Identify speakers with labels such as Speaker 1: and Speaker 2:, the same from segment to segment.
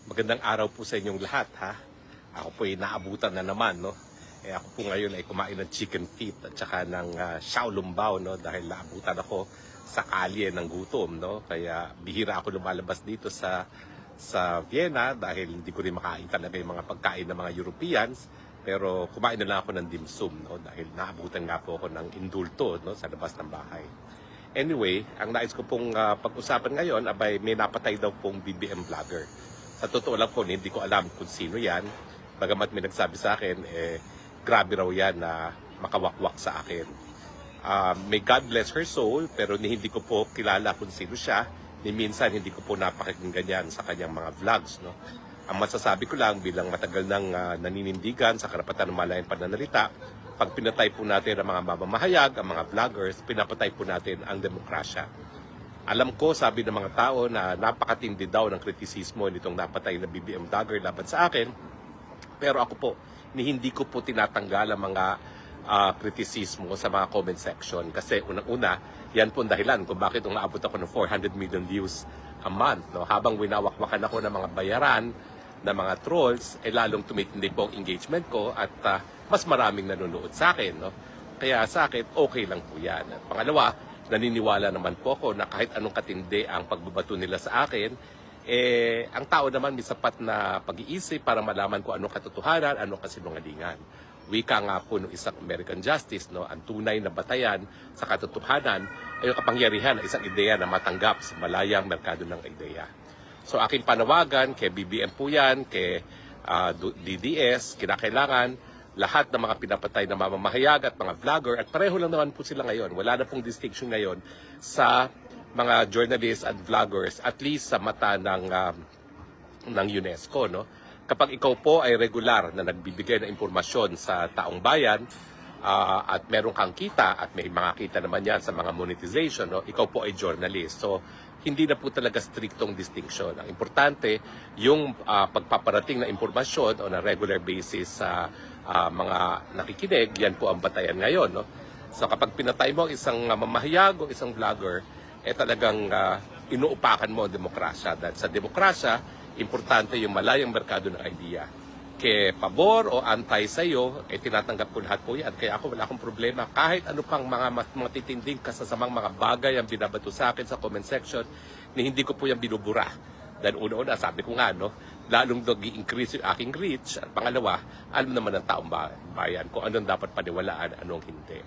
Speaker 1: Magandang araw po sa inyong lahat, ha. Ako po ay naabutan na naman, no. Ako po ngayon ay kumain ng chicken feet at saka ng xiaolongbao, no, dahil naabutan ako sa kalye ng gutom, no. Kaya bihira ako lumalabas dito sa Vienna dahil hindi ko rin makain talaga yung mga pagkain ng mga Europeans. Pero kumain na lang ako ng dim sum, no, dahil naabutan nga po ako ng indulto, no, sa labas ng bahay. Anyway, ang nais ko pong pag-usapan ngayon, abay may napatay daw pong BBM vlogger. Sa totoo lang po, hindi ko alam kung sino yan. Bagamat may nagsabi sa akin, grabe raw yan na makawakwak sa akin. May God bless her soul, pero hindi ko po kilala kung sino siya. Ni minsan, hindi ko po napakinggan yan sa kanyang mga vlogs. No? Ang masasabi ko lang bilang matagal nang naninindigan sa karapatan ng malayang pananalita, pag pinatay po natin ang mga mamamahayag, ang mga vloggers, pinapatay po natin ang demokrasya. Alam ko, sabi ng mga tao na napakatindi daw ng kritisismo nitong napatay na BBM vlogger laban sa akin. Pero ako po, hindi ko po tinatanggal ang mga kritisismo sa mga comment section. Kasi unang-una, yan po ang dahilan kung bakit umaabot ako ng 400 million views a month. No? Habang winawakwakan ako ng mga bayaran, ng mga trolls, lalong tumitindi po ang engagement ko at mas maraming nanonood sa akin. No? Kaya sa akin, okay lang po yan. At pangalawa, naniniwala naman po ako na kahit anong katindi ang pagbabato nila sa akin, ang tao naman may sapat na pag-iisip para malaman kung anong katotohanan, anong kasinungalingan. Wika nga po ng isang American Justice, no, ang tunay na batayan sa katotohanan ay yung kapangyarihan ng isang ideya na matanggap sa malayang merkado ng ideya. So aking panawagan kay BBM po yan, kay DDS, kinakailangan lahat ng mga pinapatay na mamamahayag at mga vlogger, at pareho lang naman po sila ngayon. Wala na pong distinction ngayon sa mga journalists at vloggers, at least sa mata ng UNESCO. No? Kapag ikaw po ay regular na nagbibigay ng impormasyon sa taong bayan, at meron kang kita, at may mga kita naman yan sa mga monetization, no? Ikaw po ay journalist. So, hindi na po talaga striktong distinction. Ang importante, yung pagpaparating na impormasyon on a regular basis sa mga nakikinig, yan po ang batayan ngayon. No? So kapag pinatay mo isang mamahayag o isang vlogger, talagang inuupakan mo ang demokrasya. Dahil sa demokrasya, importante yung malayang merkado ng idea. Kaya pabor o antay sa iyo, tinatanggap ko lahat po yan. Kaya ako wala akong problema. Kahit ano pang mga matitinding kasasamang mga bagay ang binabato sa akin sa comment section, hindi ko po yan binubura. Dahil una-una, sabi ko nga, no, lalong nag-i-increase yung aking reach. At pangalawa, alam naman ng taong bayan kung anong dapat paniwalaan, anong hindi.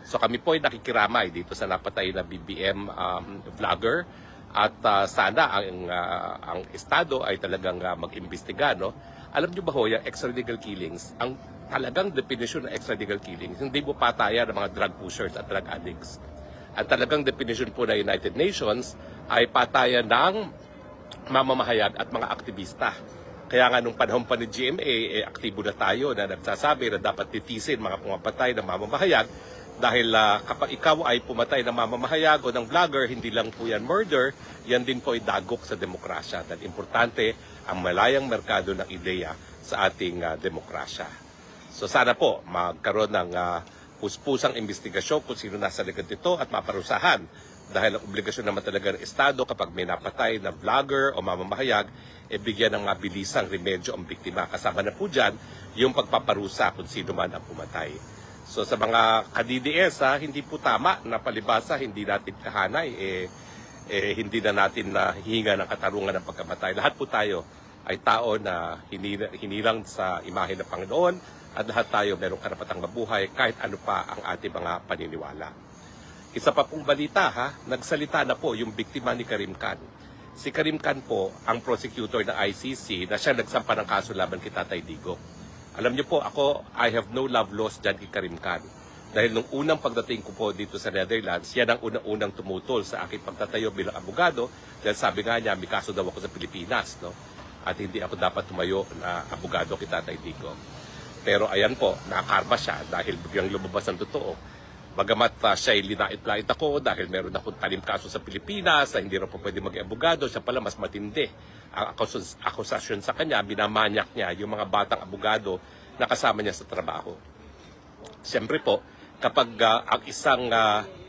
Speaker 1: So kami po ay nakikiramay dito sa napatay na BBM vlogger. At sana ang Estado ay talagang mag-imbestiga, no? Alam niyo ba ho, yung extralegal killings, ang talagang definition ng extralegal killings, hindi po pataya ng mga drug pushers at drug addicts. Ang talagang definition po ng United Nations ay pataya ng mamamahayag at mga aktivista. Kaya nga nung panahon pa ni GMA, aktibo na tayo na nagsasabi na dapat titisin mga pumapatay ng mamamahayag dahil kapag ikaw ay pumatay ng mamamahayag o ng vlogger, hindi lang po yan murder, yan din po ay dagok sa demokrasya. Dahil importante ang malayang merkado ng ideya sa ating demokrasya. So sana po magkaroon ng puspusang investigasyon kung sino nasa likod nito at maparusahan. Dahil ang obligasyon naman talaga ng Estado kapag may napatay na vlogger o mamamahayag, bigyan ng mabilisang remedyo ang biktima. Kasama na po dyan yung pagpaparusa kung sino man ang pumatay. So sa mga ka-DDS, hindi po tama na palibasa, hindi natin kahanay, hindi na natin hihinga ng katarungan ng pagkamatay. Lahat po tayo ay tao na hinilang sa imahe ng Panginoon at lahat tayo merong karapatang mabuhay kahit ano pa ang ating mga paniniwala. Isa pa pong balita, nagsalita na po yung biktima ni Karim Khan. Si Karim Khan po ang prosecutor ng ICC na siya nagsampa ng kaso laban kay Tatay Digong. Alam niyo po, ako, I have no love lost dyan kay Karim Khan. Dahil nung unang pagdating ko po dito sa Netherlands, yan ang unang-unang tumutol sa aking pagtatayo bilang abogado. Dahil sabi nga niya, may kaso daw ako sa Pilipinas, no? At hindi ako dapat tumayo na abogado kay Tatay Digong. Pero ayan po, nakakarma siya dahil biglang lumabas ang totoo. Bagamat siya linait-lait ako dahil meron akong talim kaso sa Pilipinas, hindi rin po pwede maging abogado, siya pala mas matindi. Ang akusasyon sa kanya, binamanyak niya yung mga batang abogado na kasama niya sa trabaho. Siyempre po, kapag ang isang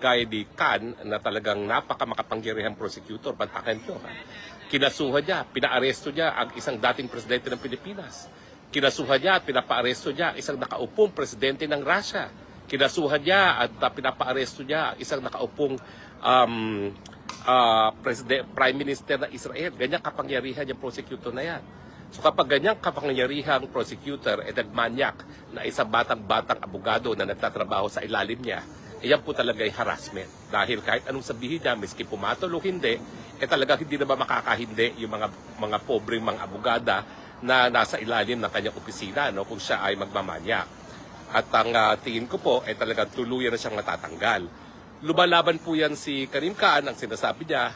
Speaker 1: guy di Khan na talagang napakamakapangyarihang prosecutor, bantakan ito, Kinasuhan niya, pinaaresto niya ang isang dating presidente ng Pilipinas. Kinasuhan niya at pinapaaresto niya ang isang nakaupong presidente ng Russia. Kinasuhan niya at pinapaaresto niya ang isang nakaupong Prime Minister ng Israel. Ganyan kapangyarihan yung prosecutor na yan. So kapag ganyang kapangyarihang prosecutor ay nagmanyak na isang batang-batang abogado na nagtatrabaho sa ilalim niya, yan po talaga ay harassment. Dahil kahit anong sabihin niya, miski pumatol o hindi, talaga hindi na ba makakahindi yung mga pobreng mga abogada na nasa ilalim ng kanyang opisina, no, kung siya ay magmamanyak. At ang tingin ko po ay talagang tuluyan na siyang matatanggal. Lumalaban po yan si Karim Khan, ang sinasabi niya,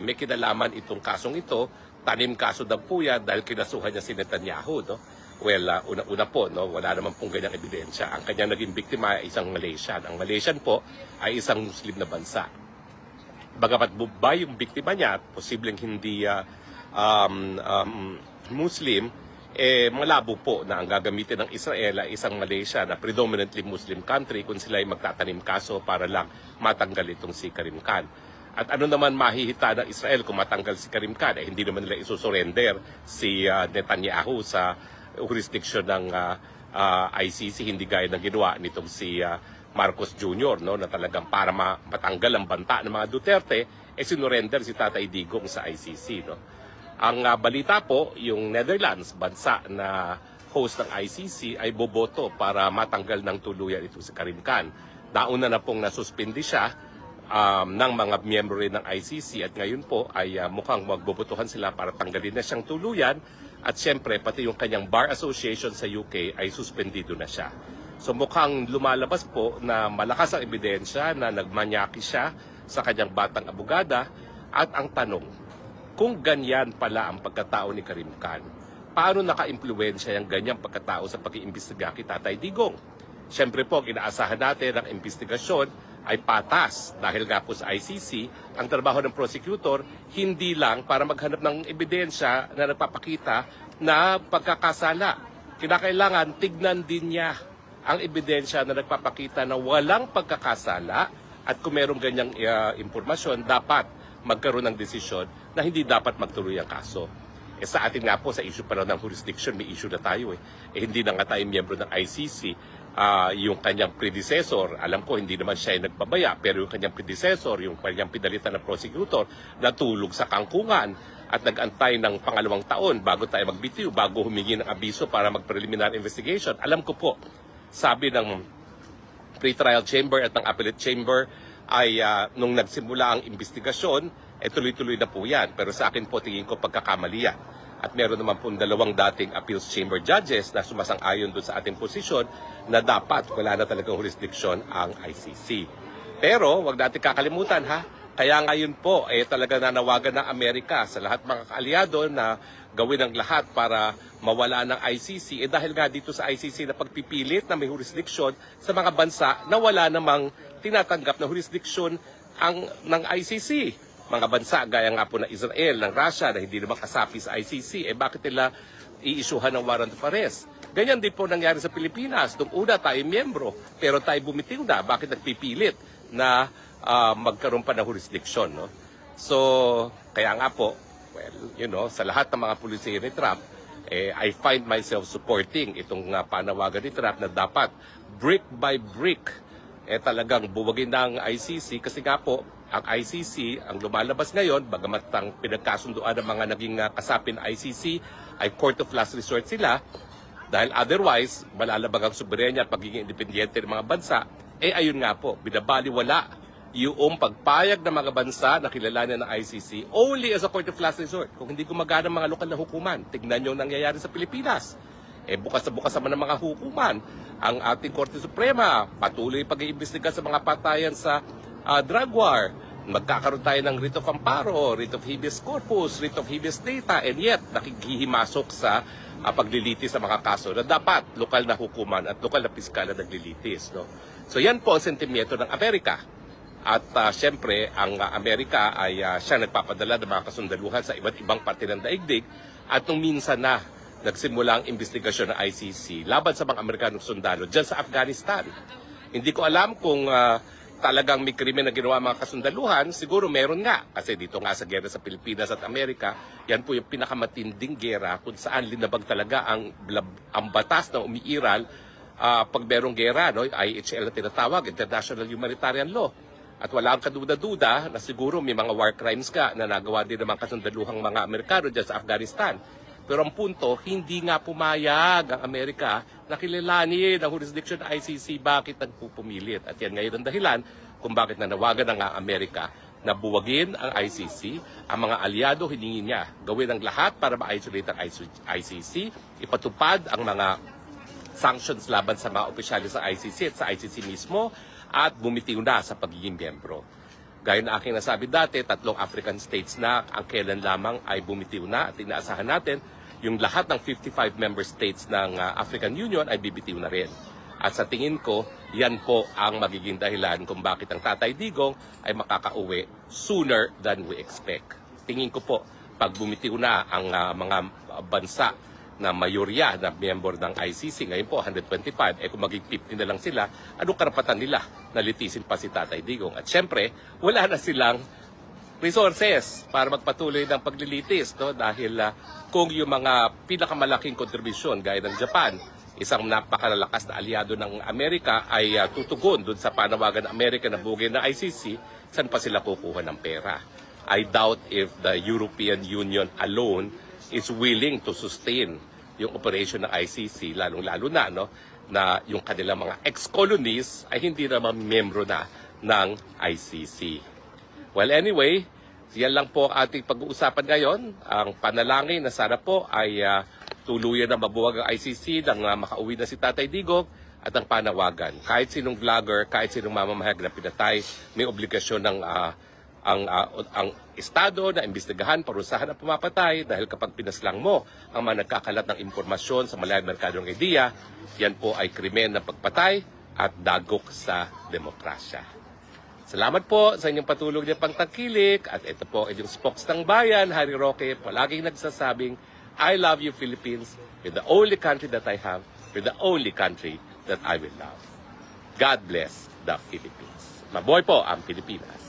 Speaker 1: may kinalaman itong kasong ito, tanim kaso daw po yan dahil kinasuhan niya si Netanyahu. No? Well, una-una po, no, wala naman pong ganyang ebidensya. Ang kanyang naging biktima ay isang Malaysian. Ang Malaysian po ay isang Muslim na bansa. Bagamat Bubay yung biktima niya, posibleng hindi Muslim, malabo po na ang gagamitin ng Israel ay isang Malaysia na predominantly Muslim country kung sila ay magtatanim kaso para lang matanggal itong si Karim Khan. At ano naman mahihita ng Israel kung matanggal si Karim Khan? Hindi naman nila isusurrender si Netanyahu sa jurisdiction ng ICC, hindi gaya ng ginawa nitong si Marcos Jr., no, na talagang para matanggal ang banta ng mga Duterte, sinurrender si Tatay Digong sa ICC. No? Ang balita po, yung Netherlands, bansa na host ng ICC, ay boboto para matanggal ng tuluyan ito si Karim Khan. Nauna na pong nasuspindi siya ng mga miyembro rin ng ICC at ngayon po ay mukhang magbobotohan sila para tanggalin na siyang tuluyan at siyempre pati yung kanyang Bar Association sa UK ay suspendido na siya. So mukhang lumalabas po na malakas ang ebidensya na nagmanyaki siya sa kanyang batang abogada at ang tanong, kung ganyan pala ang pagkatao ni Karim Khan, paano naka-impluwensya yung ganyang pagkatao sa pag-iimbestiga kay Tatay Digong? Siyempre po, inaasahan natin ang investigasyon ay patas dahil nga po sa ICC, ang trabaho ng prosecutor hindi lang para maghanap ng ebidensya na nagpapakita na pagkakasala. Kinakailangan tignan din niya ang ebidensya na nagpapakita na walang pagkakasala at kung merong ganyang impormasyon, dapat magkaroon ng desisyon na hindi dapat magtuloy ang kaso. Sa atin nga po, sa issue pa lang ng jurisdiction, may issue na tayo hindi na nga tayo miyembro ng ICC. Yung kanyang predecessor, alam ko hindi naman siya yung nagpabaya, pero yung kanyang predecessor, yung kanyang pinalitan na prosecutor, natulog sa kangkungan at nag-antay ng pangalawang taon bago tayo magbitiw, bago humingi ng abiso para mag-preliminary investigation. Alam ko po, sabi ng pre-trial chamber at ng appellate chamber ay nung nagsimula ang investigasyon, tuloy-tuloy na po yan. Pero sa akin po, tingin ko pagkakamali yan. At meron naman po dalawang dating appeals chamber judges na sumasang-ayon doon sa ating posisyon na dapat wala na talagang jurisdiction ang ICC. Pero wag natin kakalimutan kaya ngayon po talaga nanawagan ng Amerika sa lahat mga kaalyado na gawin ang lahat para mawala ng ICC dahil nga dito sa ICC na pagpipilit na may jurisdiction sa mga bansa na wala namang tinatanggap na jurisdiction ng ICC. Mga bansa gaya nga po na Israel, ng Russia na hindi naman kasapi sa ICC, bakit nila i-issuehan ng warrant of arrest? Ganyan din po nangyari sa Pilipinas. Nung una tayo miyembro, pero tayo bumitiw na. Bakit nagpipilit na magkaroon pa ng jurisdiction? No? So, kaya nga po, well, sa lahat ng mga pulisya ni Trump, I find myself supporting itong panawagan ni Trump na dapat brick by brick talagang buwagin ng ICC kasi nga po, ang ICC, ang lumalabas ngayon, bagamat ang pinagkasunduan ng mga naging kasapin ng ICC ay court of last resort sila, dahil otherwise, malalabag ang soberenya at pagiging independyente ng mga bansa, ayun nga po, binabaliwala yung pagpayag ng mga bansa na kilalanin ng ICC only as a court of last resort. Kung hindi gumagana mga lokal na hukuman, tignan nyo ang nangyayari sa Pilipinas. Bukas na bukas naman ng mga hukuman. Ang ating Korte Suprema, patuloy pag-iimbestiga sa mga patayan sa drug war. Magkakaroon tayo ng writ of amparo, writ of habeas corpus, writ of habeas data, and yet nakikihimasok sa paglilitis sa mga kaso na dapat lokal na hukuman at lokal na piskal na naglilitis. No? So yan po ang sentimiento ng Amerika. At syempre, ang Amerika ay siya nagpapadala ng mga kasundaluhan sa iba't ibang parte ng daigdig at nung minsan na nagsimula ang investigasyon ng ICC laban sa mga Amerikanong sundalo dyan sa Afghanistan. Hindi ko alam kung talagang may krimen na ginawa mga kasundaluhan, siguro meron nga. Kasi dito nga sa gera sa Pilipinas at Amerika, yan po yung pinakamatinding gera kung saan linabag talaga ang batas na umiiral pag merong gera, no? IHL na tinatawag, International Humanitarian Law. At wala ang kaduda-duda na siguro may mga war crimes ka na nagawa din ng mga kasundaluhang mga Amerikano dyan sa Afghanistan. Pero ang punto, hindi nga pumayag ang Amerika na kilalanin ang jurisdiction ng ICC. Bakit nagpupumilit? At yan ngayon ang dahilan kung bakit nanawagan ng Amerika na buwagin ang ICC. Ang mga aliado hiningi niya gawin ang lahat para ma-isolate ang ICC, ipatupad ang mga sanctions laban sa mga opisyalis sa ICC at sa ICC mismo, at bumitiw na sa pagiging miyembro. Gaya na aking nasabi dati, 3 African states na ang kailan lamang ay bumitiw na, at inaasahan natin yung lahat ng 55 member states ng African Union ay bibitiw na rin. At sa tingin ko, yan po ang magiging dahilan kung bakit ang Tatay Digong ay makakauwi sooner than we expect. Tingin ko po, pag bumitiw na ang mga bansa na mayorya na miyembro ng ICC, ngayon po 125, kung maging 50 na lang sila, anong karapatan nila na litisin pa si Tatay Digong? At syempre, wala na silang resources para magpatuloy ng paglilitis, no? Dahil kung yung mga pinakamalaking kontribusyon gaya ng Japan, isang napakalalakas na aliado ng Amerika, ay tutugon doon sa panawagan ng Amerika na bugin ng ICC, saan pa sila kukuha ng pera? I doubt if the European Union alone is willing to sustain yung operation ng ICC, lalong-lalo na, no, na yung kanilang mga ex-colonies ay hindi naman miyembro na ng ICC. Well, anyway, yan lang po ating pag-uusapan ngayon. Ang panalangin na sana po ay tuluyan na mabuwag ang ICC nang makauwi na si Tatay Digong, at ang panawagan. Kahit sinong vlogger, kahit sinong mamamahayag na pinatay, may obligasyon ng ang Estado na imbestigahan, parusahan ang pumapatay, dahil kapag pinaslang mo ang mga nagkakalat ng impormasyon sa malayang merkadong ideya, yan po ay krimen ng pagpatay at dagok sa demokrasya. Salamat po sa inyong patuloy na pagtangkilik, at ito po ay yung spokes ng bayan, Harry Roque, palaging nagsasabing, I love you Philippines, you're the only country that I have, you're the only country that I will love. God bless the Philippines. Mabuhay po ang Pilipinas.